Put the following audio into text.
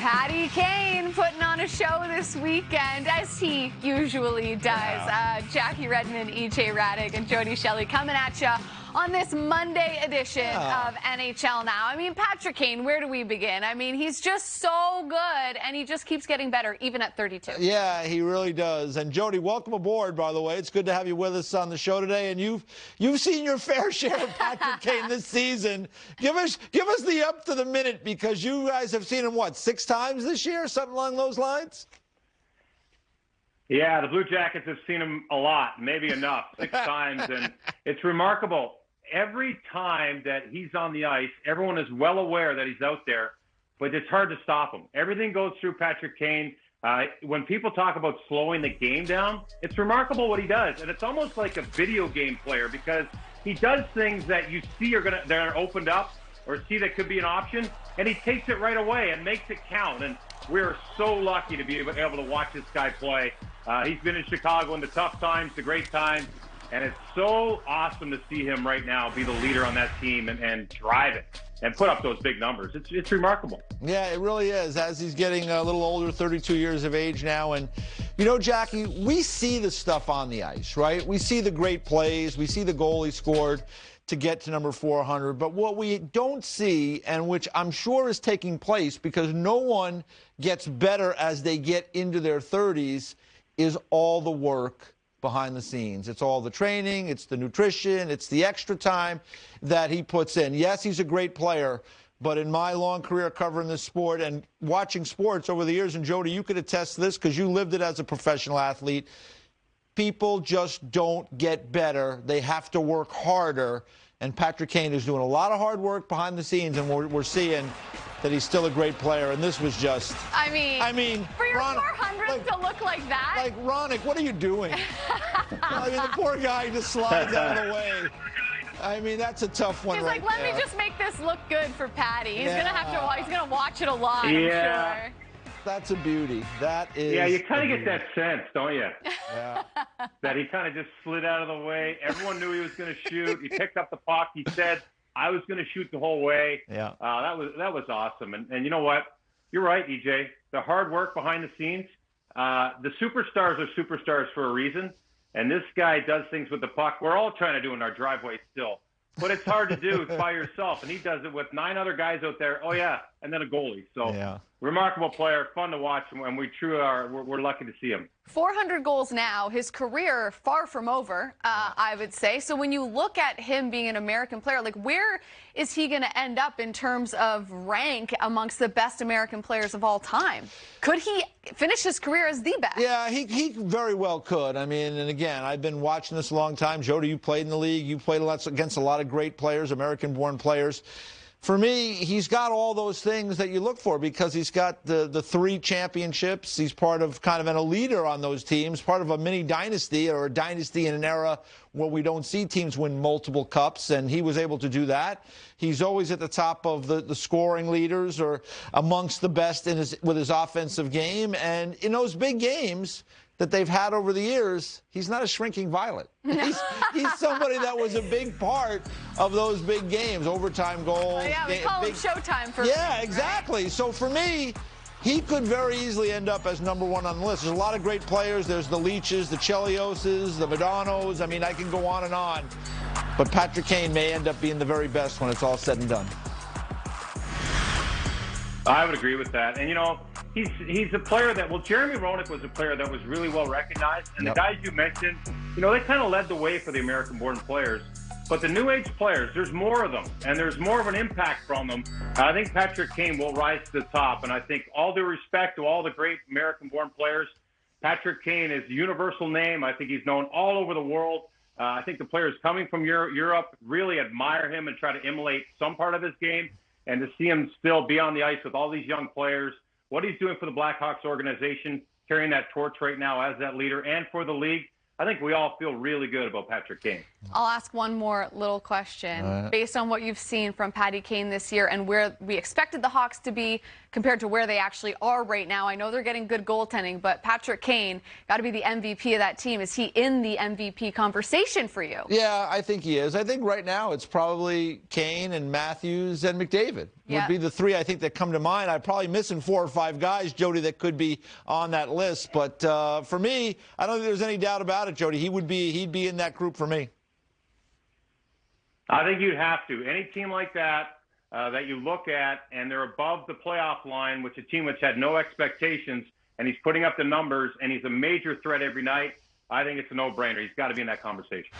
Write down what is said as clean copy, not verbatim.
Patty Kane putting on a show this weekend, as he usually does. Jackie Redmond, E.J. Raddick, and Jody Shelley coming at you on this Monday edition of NHL Now. I mean, Patrick Kane, where do we begin? I mean, he's just so good, and he just keeps getting better, even at 32. Yeah, he really does. And Jody, welcome aboard, by the way. It's good to have you with us on the show today. And you've seen your fair share of Patrick Kane this season. Give us the up to the minute, because you guys have seen him, what, 6 times this year, something along those lines? Yeah, the Blue Jackets have seen him a lot, maybe enough, 6 times, and it's remarkable. Every time that he's on the ice, everyone is well aware that he's out there, but it's hard to stop him. Everything goes through Patrick Kane. When people talk about slowing the game down, it's remarkable what he does, and it's almost like a video game player, because he does things that you see that are opened up or see that could be an option, and he takes it right away and makes it count. And we're so lucky to be able to watch this guy play. He's been in Chicago in the tough times, the great times, and it's so awesome to see him right now be the leader on that team and drive it and put up those big numbers. It's remarkable. Yeah, it really is, as he's getting a little older, 32 years of age now. And, you know, Jackie, we see the stuff on the ice, right? We see the great plays. We see the goal he scored to get to number 400. But what we don't see, and which I'm sure is taking place because no one gets better as they get into their 30s, is all the work behind the scenes. It's all the training, it's the nutrition, it's the extra time that he puts in. Yes, he's a great player, but in my long career covering this sport and watching sports over the years, and Jody, you could attest to this because you lived it as a professional athlete, people just don't get better. They have to work harder, and Patrick Kane is doing a lot of hard work behind the scenes, and we're seeing that he's still a great player, and this was just... I mean for your 400 to look like that? Like, Ronick, what are you doing? I mean, the poor guy just slides out of the way. I mean, that's a tough one. He's right like, let there. me just make this look good for Patty. He's gonna watch it a lot, I'm sure. That's a beauty. That is... Yeah, you kind of get that sense, don't you? Yeah. That he kind of just slid out of the way. Everyone knew he was going to shoot. He picked up the puck. He said, I was going to shoot the whole way. Yeah. That was awesome. And you know what? You're right, EJ. The hard work behind the scenes. The superstars are superstars for a reason. And this guy does things with the puck. We're all trying to do in our driveway still. But it's hard to do by yourself. And he does it with 9 other guys out there. Oh, yeah. And then a goalie. So remarkable player. Fun to watch. And we're lucky to see him. 400 goals now. His career far from over, I would say. So when you look at him being an American player, like, where is he going to end up in terms of rank amongst the best American players of all time? Could he finish his career as the best? Yeah, he very well could. I mean, and again, I've been watching this a long time. Jody, you played in the league. You played against a lot of great players, American-born players. For me, he's got all those things that you look for because he's got the 3 championships. He's part of kind of a leader on those teams, part of a mini dynasty or a dynasty in an era where we don't see teams win multiple cups, and he was able to do that. He's always at the top of the scoring leaders or amongst the best with his offensive game. And in those big games that they've had over the years, he's not a shrinking violet. He's somebody that was a big part of those big games, overtime goals. Oh, yeah, we call him Showtime for Yeah, me, exactly. Right? So for me, he could very easily end up as number 1 on the list. There's a lot of great players. There's the Leaches, the Chelioses, the Madonos. I mean, I can go on and on. But Patrick Kane may end up being the very best when it's all said and done. I would agree with that. And, you know, he's a player that, well, Jeremy Roenick was a player that was really well recognized. And the guys you mentioned, you know, they kind of led the way for the American-born players. But the new age players, there's more of them, and there's more of an impact from them. I think Patrick Kane will rise to the top. And I think all due respect to all the great American-born players, Patrick Kane is a universal name. I think he's known all over the world. I think the players coming from Europe really admire him and try to emulate some part of his game. And to see him still be on the ice with all these young players, what he's doing for the Blackhawks organization, carrying that torch right now as that leader, and for the league, I think we all feel really good about Patrick Kane. I'll ask one more little question. Based on what you've seen from Patty Kane this year and where we expected the Hawks to be compared to where they actually are right now, I know they're getting good goaltending, but Patrick Kane got to be the MVP of that team. Is he in the MVP conversation for you? Yeah, I think he is. I think right now it's probably Kane and Matthews and McDavid would be the three I think that come to mind. I'm probably missing 4 or 5 guys, Jody, that could be on that list. But for me, I don't think there's any doubt about it, Jody. He'd be in that group for me. I think you'd have to. Any team like that that you look at and they're above the playoff line, which a team which had no expectations, and he's putting up the numbers and he's a major threat every night, I think it's a no-brainer. He's got to be in that conversation.